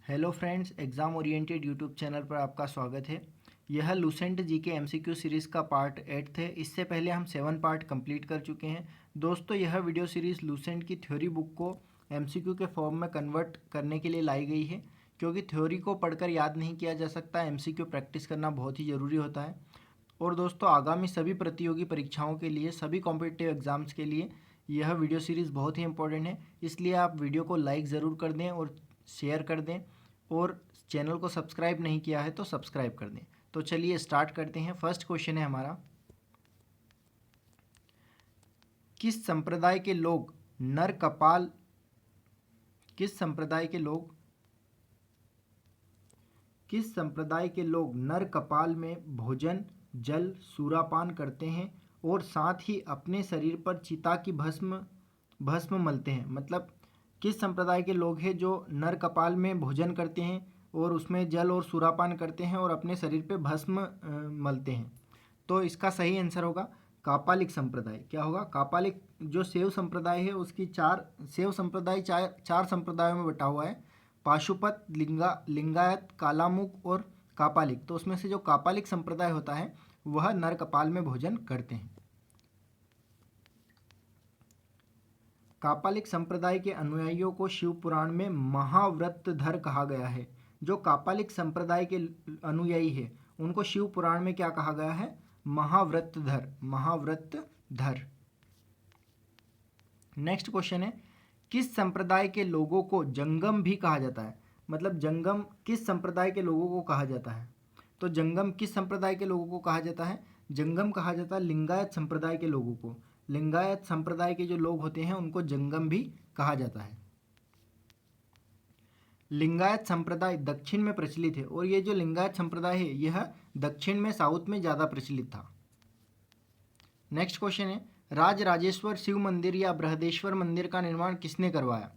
Hello friends, exam oriented YouTube channel पर आपका स्वागत है। यह लूसेंट जी के एमसीक्यू सीरीज़ का पार्ट 8 है। इससे पहले हम 7 पार्ट कंप्लीट कर चुके हैं। दोस्तों, यह वीडियो सीरीज़ लूसेंट की थ्योरी बुक को एमसीक्यू के फॉर्म में कन्वर्ट करने के लिए लाई गई है, क्योंकि थ्योरी को पढ़कर याद नहीं किया जा सकता। एमसीक्यू प्रैक्टिस करना बहुत ही ज़रूरी होता है। और दोस्तों, आगामी सभी प्रतियोगी परीक्षाओं के लिए, सभी कॉम्पिटिटिव एग्ज़ाम्स के लिए यह वीडियो सीरीज़ बहुत ही इंपॉर्टेंट है। इसलिए आप वीडियो को लाइक ज़रूर कर दें और शेयर कर दें, और चैनल को सब्सक्राइब नहीं किया है तो सब्सक्राइब कर दें। तो चलिए स्टार्ट करते हैं। फर्स्ट क्वेश्चन है हमारा, किस संप्रदाय के लोग नर कपाल किस संप्रदाय के लोग किस संप्रदाय के लोग नर कपाल में भोजन, जल, सूरापान करते हैं और साथ ही अपने शरीर पर चिता की भस्म मलते हैं। मतलब किस संप्रदाय के लोग हैं जो नर कपाल में भोजन करते हैं और उसमें जल और सूरापान करते हैं और अपने शरीर पे भस्म मलते हैं। तो इसका सही आंसर होगा कापालिक संप्रदाय। क्या होगा? कापालिक। जो शैव संप्रदाय है उसकी शैव संप्रदाय चार संप्रदायों में बटा हुआ है: पाशुपत, लिंगायत, कालामुख और कापालिक। तो उसमें से जो कापालिक संप्रदाय होता है वह नर कपाल में भोजन करते हैं। कापालिक संप्रदाय के अनुयायियों को शिव पुराण में महाव्रतधर कहा गया है। जो कापालिक संप्रदाय के अनुयायी है उनको शिव पुराण में क्या कहा गया है? महाव्रतधर। नेक्स्ट क्वेश्चन है, किस संप्रदाय के लोगों को जंगम भी कहा जाता है? मतलब जंगम किस संप्रदाय के लोगों को कहा जाता है? तो जंगम किस संप्रदाय के लोगों को कहा जाता है? जंगम कहा जाता है लिंगायत संप्रदाय के लोगों को। लिंगायत संप्रदाय के जो लोग होते हैं उनको जंगम भी कहा जाता है। लिंगायत संप्रदाय दक्षिण में प्रचलित है, और ये जो लिंगायत संप्रदाय है यह दक्षिण में, साउथ में ज़्यादा प्रचलित था। नेक्स्ट क्वेश्चन है, राजराजेश्वर शिव मंदिर या बृहदेश्वर मंदिर का निर्माण किसने करवाया?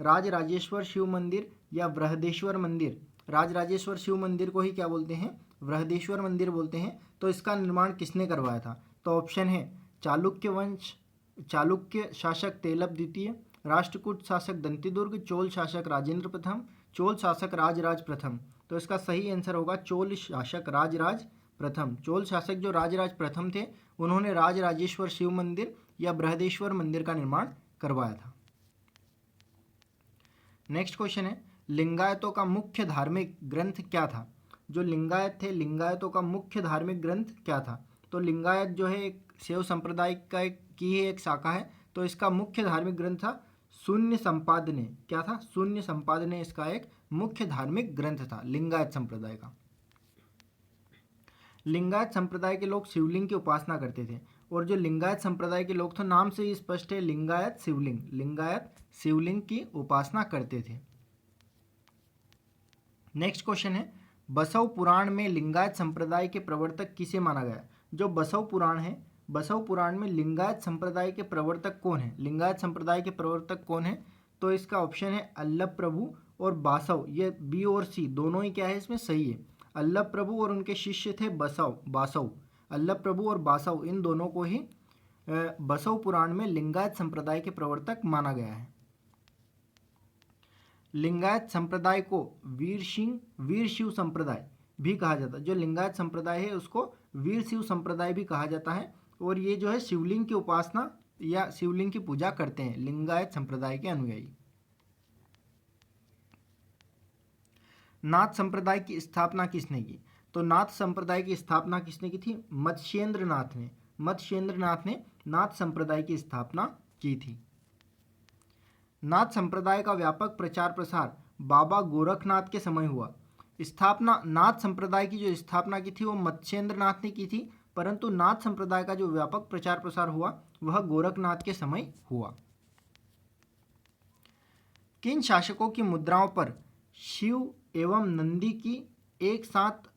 राजराजेश्वर शिव मंदिर या बृहदेश्वर मंदिर। राजराजेश्वर शिव मंदिर को ही क्या बोलते हैं? बृहदेश्वर मंदिर बोलते हैं। तो इसका निर्माण किसने करवाया था? तो ऑप्शन है चालुक्य शासक तेलप द्वितीय, राष्ट्रकूट शासक दंतिदुर्ग, चोल शासक राजेंद्र प्रथम, चोल शासक राजराज प्रथम। तो इसका सही आंसर होगा चोल शासक राजराज प्रथम। चोल शासक जो राजराज प्रथम थे उन्होंने राजराजेश्वर शिव मंदिर या बृहदेश्वर मंदिर का निर्माण करवाया था। नेक्स्ट क्वेश्चन है, लिंगायतों का मुख्य धार्मिक ग्रंथ क्या था? जो लिंगायत थे, लिंगायतों का मुख्य धार्मिक ग्रंथ क्या था? तो लिंगायत जो है एक शैव संप्रदाय की एक शाखा है। तो इसका मुख्य धार्मिक ग्रंथ था शून्य संपादने। क्या था? शून्य संपादने इसका एक मुख्य धार्मिक ग्रंथ था लिंगायत संप्रदाय का। लिंगायत संप्रदाय के लोग शिवलिंग की उपासना करते थे, और जो लिंगायत संप्रदाय के लोग थे, नाम से ही स्पष्ट है, लिंगायत शिवलिंग की उपासना करते थे। नेक्स्ट क्वेश्चन है, बसव पुराण में लिंगायत संप्रदाय के प्रवर्तक किसे माना गया? जो बसव पुराण है, बसव पुराण में लिंगायत संप्रदाय के प्रवर्तक कौन है? लिंगायत संप्रदाय के प्रवर्तक कौन है? तो इसका ऑप्शन है अल्लभ प्रभु और बासव। ये बी और सी दोनों ही क्या है इसमें सही है। अल्लभ प्रभु और उनके शिष्य थे बासव। अल्लभ प्रभु और बासव, इन दोनों को ही बसव पुराण में लिंगायत संप्रदाय के प्रवर्तक माना गया है। लिंगायत संप्रदाय को वीर शिव संप्रदाय भी कहा जाता है। जो लिंगायत संप्रदाय है उसको वीर शिव संप्रदाय भी कहा जाता है, और ये जो है शिवलिंग की उपासना या शिवलिंग की पूजा करते हैं लिंगायत संप्रदाय के अनुयायी। नाथ संप्रदाय की स्थापना किसने की? तो नाथ संप्रदाय की स्थापना किसने की थी? मत्स्येंद्र नाथ ने नाथ संप्रदाय की स्थापना की थी। नाथ संप्रदाय का व्यापक प्रचार प्रसार बाबा गोरखनाथ के समय हुआ। स्थापना नाथ संप्रदाय की जो स्थापना की थी वो मत्स्येंद्र नाथ ने की थी, परंतु नाथ संप्रदाय का जो व्यापक प्रचार प्रसार हुआ वह गोरखनाथ के समय हुआ। किन शासकों की मुद्राओं पर शिव एवं नंदी की एक साथ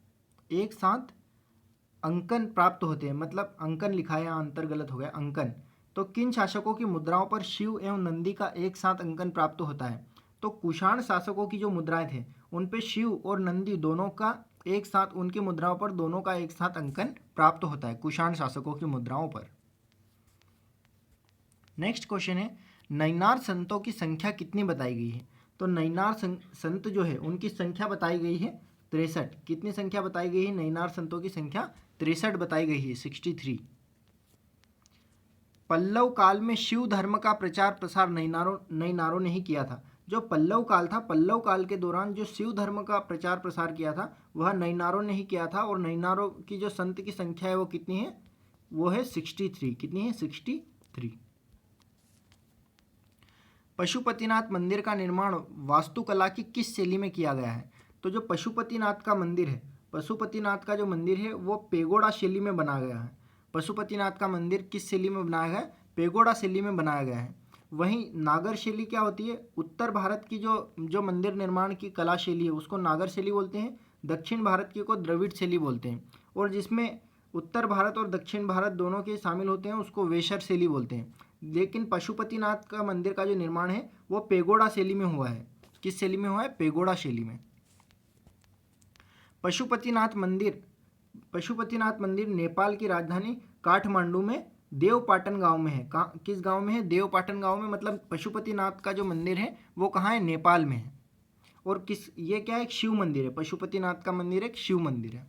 अंकन प्राप्त होते हैं? मतलब अंकन लिखा है, यहाँ अंतर गलत हो गया, अंकन। तो किन शासकों की मुद्राओं पर शिव एवं नंदी का एक साथ अंकन प्राप्त होता है? तो कुषाण शासकों की जो मुद्राएं थे उन पे शिव और नंदी दोनों का एक साथ, उनकी मुद्राओं पर दोनों का एक साथ अंकन प्राप्त होता है कुषाण शासकों की मुद्राओं पर। नेक्स्ट क्वेश्चन है, नैनार संतों की संख्या कितनी बताई गई है? तो नैनार संत जो है उनकी संख्या बताई गई है 63। कितनी संख्या बताई गई है? नैनार संतों की संख्या 63 बताई गई है, 63। पल्लव काल में शिव धर्म का प्रचार प्रसार नैनारों ने ही किया था। जो पल्लव काल था, पल्लव काल के दौरान जो शिव धर्म का प्रचार प्रसार किया था वह नैनारों ने ही किया था। और नैनारों की जो संत की संख्या है वो कितनी है? वो है 63। कितनी है? 63। पशुपतिनाथ मंदिर का निर्माण वास्तुकला की किस शैली में किया गया है? तो जो पशुपतिनाथ का मंदिर है, पशुपतिनाथ का जो मंदिर है वो पेगोडा शैली में बनाया गया है। पशुपतिनाथ का मंदिर किस शैली में बनाया गया है? पेगोडा शैली में बनाया गया है। वहीं नागर शैली क्या होती है? उत्तर भारत की जो मंदिर निर्माण की कला शैली है उसको नागर शैली बोलते हैं, दक्षिण भारत की को द्रविड़ शैली बोलते हैं। और जिसमें उत्तर भारत और दक्षिण भारत दोनों के शामिल होते हैं उसको वेशर शैली बोलते हैं। लेकिन पशुपतिनाथ का मंदिर का जो निर्माण है वो पेगोडा शैली में हुआ है। किस शैली में हुआ है? पेगोडा शैली में। पशुपतिनाथ मंदिर नेपाल की राजधानी काठमांडू में देवपाटन गांव में है। किस गांव में है? देवपाटन गांव में। मतलब पशुपतिनाथ का जो मंदिर है वो कहाँ है? नेपाल में है। और ये क्या है? एक शिव मंदिर है। पशुपतिनाथ का मंदिर एक शिव मंदिर है।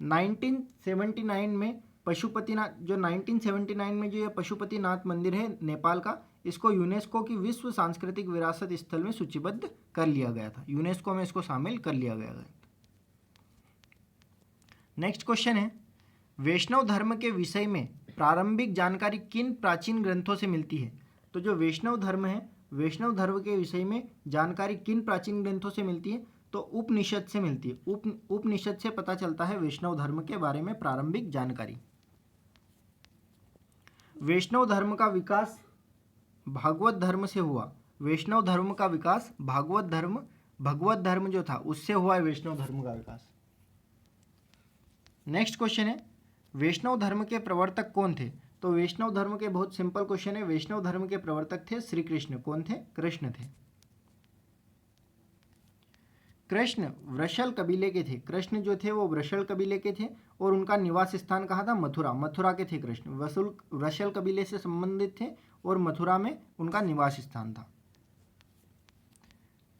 1979 में जो 1979 में जो ये पशुपतिनाथ मंदिर है नेपाल का, इसको यूनेस्को की विश्व सांस्कृतिक विरासत स्थल में सूचीबद्ध कर लिया गया था। यूनेस्को में इसको शामिल कर लिया गया था। नेक्स्ट क्वेश्चन है, वैष्णव धर्म के विषय में प्रारंभिक जानकारी किन प्राचीन ग्रंथों से मिलती है? तो जो वैष्णव धर्म है, वैष्णव धर्म के विषय में जानकारी किन प्राचीन ग्रंथों से मिलती है? तो उपनिषद से मिलती है। उपनिषद से पता चलता है वैष्णव धर्म के बारे में प्रारंभिक जानकारी। वैष्णव धर्म का विकास भागवत धर्म से हुआ। वैष्णव धर्म का विकास भगवत धर्म जो था उससे हुआ है वैष्णव धर्म का विकास। नेक्स्ट क्वेश्चन है, वैष्णव धर्म के प्रवर्तक कौन थे? तो वैष्णव धर्म के बहुत सिंपल क्वेश्चन है। वैष्णव धर्म के प्रवर्तक थे श्री कृष्ण। कौन थे? कृष्ण थे। कृष्ण वृषल कबीले के थे। कृष्ण जो थे वो वृषल कबीले के थे और उनका निवास स्थान कहाँ था? मथुरा के थे कृष्ण। वृषल कबीले से संबंधित थे और मथुरा में उनका निवास स्थान था।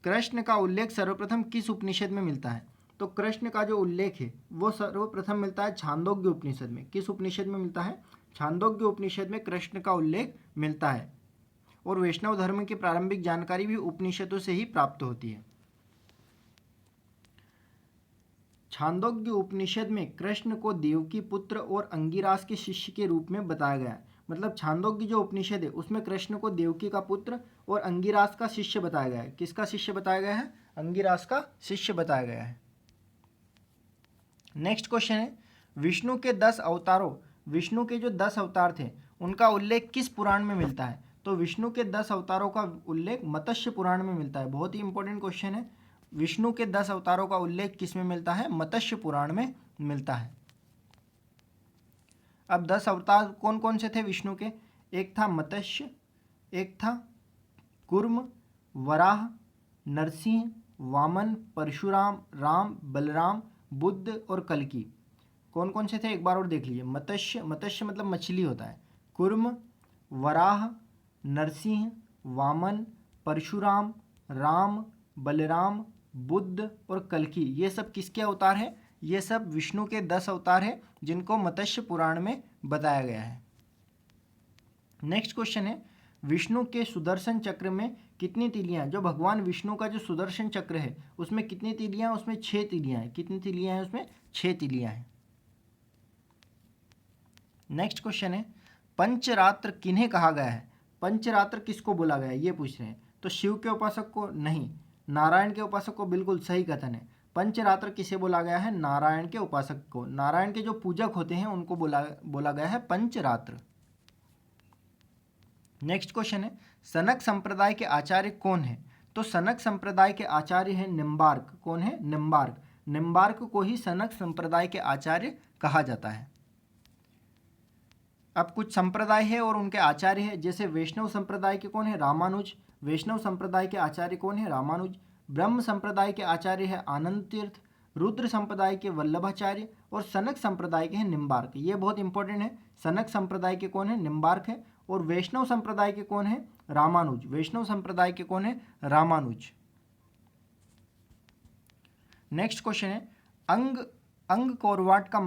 कृष्ण का उल्लेख सर्वप्रथम किस उपनिषद में मिलता है? तो कृष्ण का जो उल्लेख है वो सर्वप्रथम मिलता है छांदोग्य उपनिषद में। किस उपनिषद में मिलता है? छांदोग्य उपनिषद में कृष्ण का उल्लेख मिलता है। और वैष्णव धर्म की प्रारंभिक जानकारी भी उपनिषदों से ही प्राप्त होती है। छांदोग्य उपनिषद में कृष्ण को देवकी पुत्र और अंगिरास के शिष्य के रूप में बताया गया है। मतलब छांदोग्य जो उपनिषद है उसमें कृष्ण को देवकी का पुत्र और अंगिरास का शिष्य बताया गया है। किसका शिष्य बताया गया है? अंगिरास का शिष्य बताया गया है। नेक्स्ट क्वेश्चन है, विष्णु के 10 अवतारों, विष्णु के जो 10 अवतार थे उनका उल्लेख किस पुराण में मिलता है? तो विष्णु के 10 अवतारों का उल्लेख मत्स्य पुराण में मिलता है। बहुत ही इंपॉर्टेंट क्वेश्चन है। विष्णु के 10 अवतारों का उल्लेख किस में मिलता है? मत्स्य पुराण में मिलता है। अब 10 अवतार कौन कौन से थे विष्णु के? एक था मत्स्य, एक था कूर्म, वराह, नरसिंह, वामन, परशुराम, राम, बलराम, बुद्ध और कल्कि। कौन कौन से थे एक बार और देख लीजिए। मत्स्य मतलब मछली होता है। कूर्म, वराह, नरसिंह, वामन, परशुराम, राम, बलराम, बुद्ध और कल्कि, ये सब किसके अवतार हैं? ये सब विष्णु के 10 अवतार हैं जिनको मत्स्य पुराण में बताया गया है। नेक्स्ट क्वेश्चन है, विष्णु के सुदर्शन चक्र में कितनी तीलियां? जो भगवान विष्णु का जो सुदर्शन चक्र है उसमें कितनी तीलियां? उसमें 6 तीलियां हैं। कितनी तीलियां हैं उसमें? 6 तीलियां हैं। नेक्स्ट क्वेश्चन है, पंचरात्र किन्हें कहा गया है? पंचरात्र किसको बोला गया है ये पूछ रहे हैं। तो शिव के उपासक को नहीं, नारायण के उपासक को। बिल्कुल सही कथन है। पंचरात्र किसे बोला गया है? नारायण के उपासक को। नारायण के जो पूजक होते हैं उनको बोला गया है पंचरात्र। नेक्स्ट क्वेश्चन है, सनक संप्रदाय के आचार्य कौन है? तो सनक संप्रदाय के आचार्य है निम्बार्क। कौन है? निम्बार्क। निम्बार्क को ही सनक संप्रदाय के आचार्य कहा जाता है। अब कुछ संप्रदाय है और उनके आचार्य है। जैसे वैष्णव संप्रदाय के कौन है? रामानुज। वैष्णव संप्रदाय के आचार्य कौन है? रामानुज। ब्रह्म संप्रदाय के आचार्य है आनंद तीर्थ। रुद्र संप्रदाय के वल्लभाचार्य और सनक संप्रदाय के हैं निम्बार्क। ये बहुत इंपॉर्टेंट है। सनक संप्रदाय के कौन है? निम्बार्क है। और वैष्णव संप्रदाय के कौन है? रामानुज। वैष्णव संप्रदाय के कौन है? रामानुज। नेक्स्ट क्वेश्चन है, अंगकोरवाट का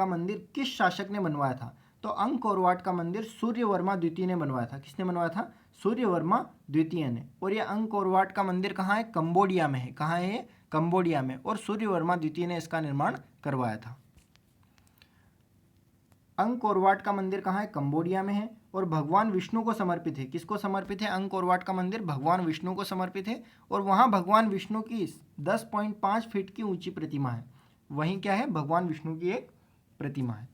मंदिर किस शासक ने बनवाया था? तो अंगकोरवाट का मंदिर सूर्यवर्मा द्वितीय ने बनवाया था। किसने बनवाया था? सूर्यवर्मा द्वितीय ने। और ये अंगकोरवाट का मंदिर कहाँ है? कंबोडिया में है। कहाँ है ये? कंबोडिया में। और सूर्यवर्मा द्वितीय ने इसका निर्माण करवाया था। अंगकोरवाट का मंदिर कहाँ है? कंबोडिया में है और भगवान विष्णु को समर्पित है। किसको समर्पित है? अंगकोरवाट का मंदिर भगवान विष्णु को समर्पित है और वहाँ भगवान विष्णु की 10.5 फीट की ऊंची प्रतिमा है। वहीं क्या है? भगवान विष्णु की एक प्रतिमा है।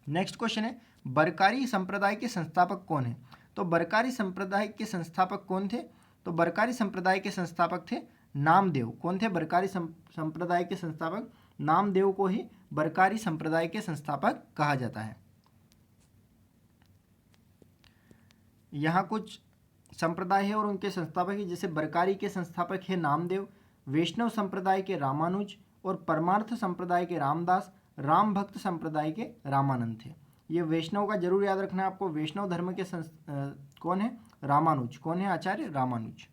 नेक्स्ट क्वेश्चन है, बरकारी संप्रदाय के संस्थापक कौन है? तो बरकारी संप्रदाय के संस्थापक कौन थे? तो बरकारी संप्रदाय के संस्थापक थे नामदेव। कौन थे बरकारी संप्रदाय के संस्थापक? नामदेव को ही बरकारी संप्रदाय के संस्थापक कहा जाता है। यहाँ कुछ संप्रदाय है और उनके संस्थापक है, जैसे बरकारी के संस्थापक है नामदेव, वैष्णव संप्रदाय के रामानुज और परमार्थ संप्रदाय के रामदास, राम भक्त संप्रदाय के रामानंद थे। ये वैष्णव का जरूर याद रखना है आपको। वैष्णव धर्म के कौन है? रामानुज। कौन है? आचार्य रामानुज।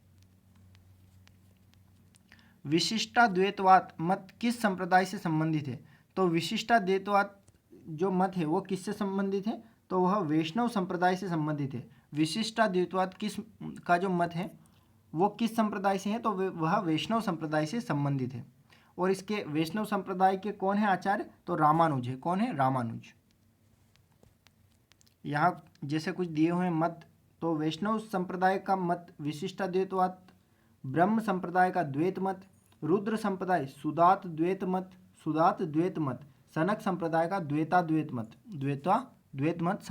विशिष्टाद्वैतवाद मत किस संप्रदाय से संबंधित है? तो विशिष्टाद्वैतवाद जो मत है वो किससे संबंधित है? तो वह वैष्णव संप्रदाय से संबंधित है। विशिष्टाद्वैतवाद किस का जो मत है वो किस संप्रदाय से है? तो वह वैष्णव संप्रदाय से संबंधित है। और इसके वैष्णव संप्रदाय के कौन है आचार्य? तो रामानुज है। कौन है? रामानुज। यहाँ जैसे कुछ दिए हुए मत, तो वैष्णव संप्रदाय का मत विशिष्टाद्वैतवाद, ब्रह्म संप्रदाय का द्वैत मत, रुद्र संप्रदाय सुदात द्वैत मत, सनक संप्रदाय का द्वैत मत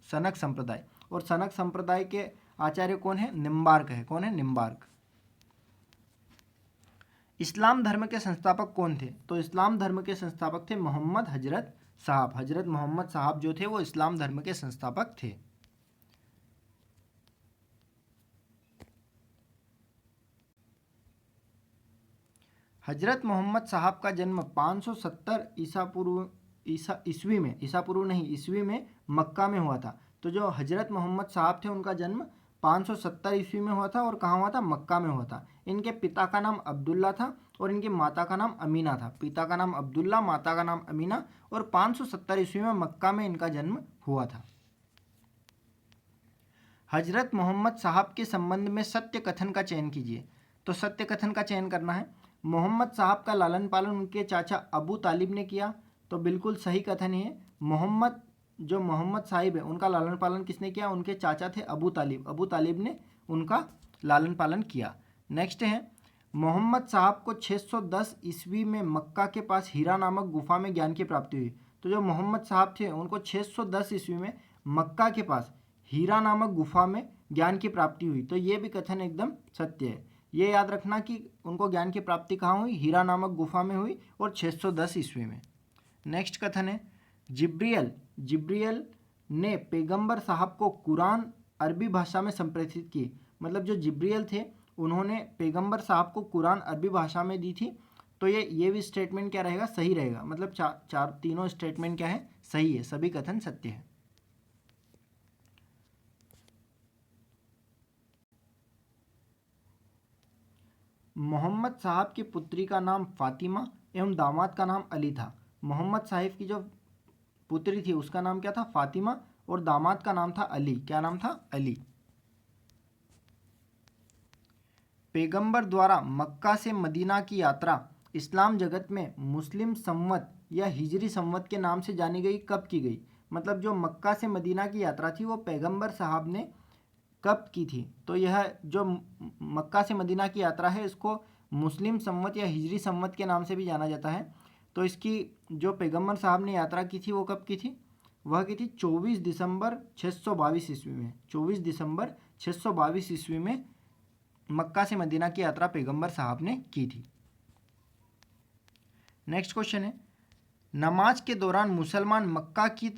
सनक संप्रदाय। और सनक संप्रदाय के आचार्य कौन है? निम्बार्क है। कौन है? निम्बार्क। इस्लाम धर्म के संस्थापक कौन थे? तो इस्लाम धर्म के संस्थापक थे मोहम्मद हजरत साहब। हजरत मोहम्मद साहब जो थे वो इस्लाम धर्म के संस्थापक थे। हजरत मोहम्मद साहब का जन्म 570 ईस्वी में मक्का में हुआ था। तो जो हजरत मोहम्मद साहब थे उनका जन्म 570 ईस्वी में हुआ था और कहाँ हुआ था? मक्का में हुआ था। इनके पिता का नाम अब्दुल्ला था और इनकी माता का नाम अमीना था। पिता का नाम अब्दुल्ला, माता का नाम अमीना, और 570 ईस्वी में मक्का में इनका जन्म हुआ था। हजरत मोहम्मद साहब के संबंध में सत्य कथन का चयन कीजिए। तो सत्य कथन का चयन करना है। मोहम्मद साहब का लालन पालन उनके चाचा अबू तालिब ने किया। तो बिल्कुल सही कथन है। मोहम्मद साहिब है उनका लालन पालन किसने किया? उनके चाचा थे अबू तालिब। अबू तालिब ने उनका लालन पालन किया। नेक्स्ट है, मोहम्मद साहब को 610 ईस्वी में मक्का के पास हीरा नामक गुफा में ज्ञान की प्राप्ति हुई। तो जो मोहम्मद साहब थे उनको 610 ईस्वी में मक्का के पास हीरा नामक गुफा में ज्ञान की प्राप्ति हुई। तो ये भी कथन एकदम सत्य है। ये याद रखना कि उनको ज्ञान की प्राप्ति कहाँ हुई? हीरा नामक गुफा में हुई और 610 ईस्वी में। नेक्स्ट कथन है, जिब्रियल ने पैगंबर साहब को कुरान अरबी भाषा में संप्रेषित की। मतलब जो जिब्रियल थे उन्होंने पैगंबर साहब को कुरान अरबी भाषा में दी थी। तो ये भी स्टेटमेंट क्या रहेगा? सही रहेगा। मतलब तीनों स्टेटमेंट क्या है? सही है। सभी कथन सत्य है। मोहम्मद साहब की पुत्री का नाम फातिमा एवं दामाद का नाम अली था। मोहम्मद साहिब की जो पुत्री थी उसका नाम क्या था? फातिमा, और दामाद का नाम था अली। क्या नाम था? अली। पैगंबर द्वारा मक्का से मदीना की यात्रा इस्लाम जगत में मुस्लिम संवत या हिजरी संवत के नाम से जानी गई। कब की गई? मतलब जो मक्का से मदीना की यात्रा थी वो पैगंबर साहब ने कब की थी? तो यह जो मक्का से मदीना की यात्रा है इसको मुस्लिम संवत या हिजरी संवत के नाम से भी जाना जाता है। तो इसकी जो पैगंबर साहब ने यात्रा की थी वो कब की थी? वह की थी 24 दिसंबर 622 ईस्वी में। 24 दिसंबर 622 ईस्वी में मक्का से मदीना की यात्रा पैगंबर साहब ने की थी। नेक्स्ट क्वेश्चन है, नमाज के दौरान मुसलमान मक्का की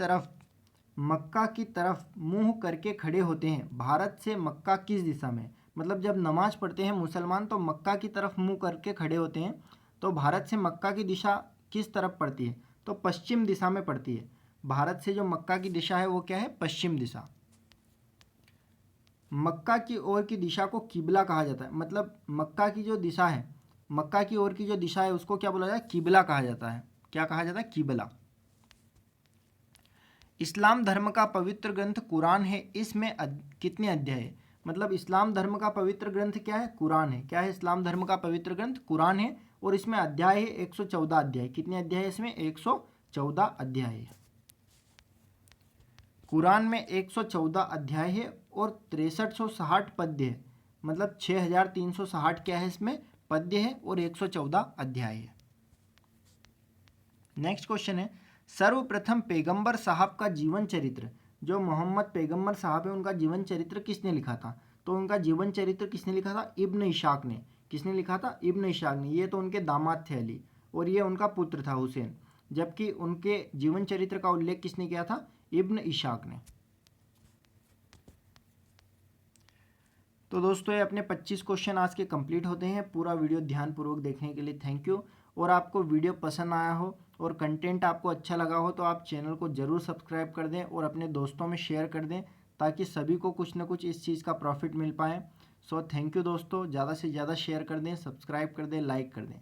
तरफ मुंह करके खड़े होते हैं। भारत से मक्का किस दिशा में? मतलब जब नमाज पढ़ते हैं मुसलमान तो मक्का की तरफ मुंह करके खड़े होते हैं। तो भारत से मक्का की दिशा किस तरफ पड़ती है? तो पश्चिम दिशा में पड़ती है। भारत से जो मक्का की दिशा है वो क्या है, पश्चिम दिशा। मक्का की ओर की दिशा को किबला कहा जाता है, मतलब मक्का की जो दिशा है, मक्का की ओर की जो दिशा है उसको क्या बोला जाता है, किबला कहा जाता है। क्या कहा जाता है, किबला। इस्लाम धर्म का पवित्र ग्रंथ कुरान है, इसमें कितने अध्याय है, मतलब इस्लाम धर्म का पवित्र ग्रंथ क्या है, कुरान है। क्या है इस्लाम धर्म का पवित्र ग्रंथ, कुरान है। और इसमें अध्याय है 114 अध्याय। कितने अध्याय है इसमें, 114 अध्याय है। कुरान में 114 अध्याय है और 6360 पद्य है, मतलब 6360 क्या है इसमें, पद्य है और 114 अध्याय है। नेक्स्ट क्वेश्चन है, सर्वप्रथम पैगंबर साहब का जीवन चरित्र, जो मोहम्मद पैगंबर साहब है उनका जीवन चरित्र किसने लिखा था। तो उनका जीवन चरित्र किसने लिखा था, इब्न इशाक ने। किसने लिखा था, इब्न इशाक ने। ये तो उनके दामाद थे अली, और ये उनका पुत्र था हुसैन, जबकि उनके जीवन चरित्र का उल्लेख किसने किया था, इब्न इशाक ने। तो दोस्तों ये अपने 25 क्वेश्चन आज के कंप्लीट होते हैं। पूरा वीडियो ध्यानपूर्वक देखने के लिए थैंक यू। और आपको वीडियो पसंद आया हो और कंटेंट आपको अच्छा लगा हो तो आप चैनल को ज़रूर सब्सक्राइब कर दें और अपने दोस्तों में शेयर कर दें, ताकि सभी को कुछ ना कुछ इस चीज़ का प्रॉफिट मिल पाए। सो थैंक यू दोस्तों, ज़्यादा से ज़्यादा शेयर कर दें, सब्सक्राइब कर दें, लाइक कर दें।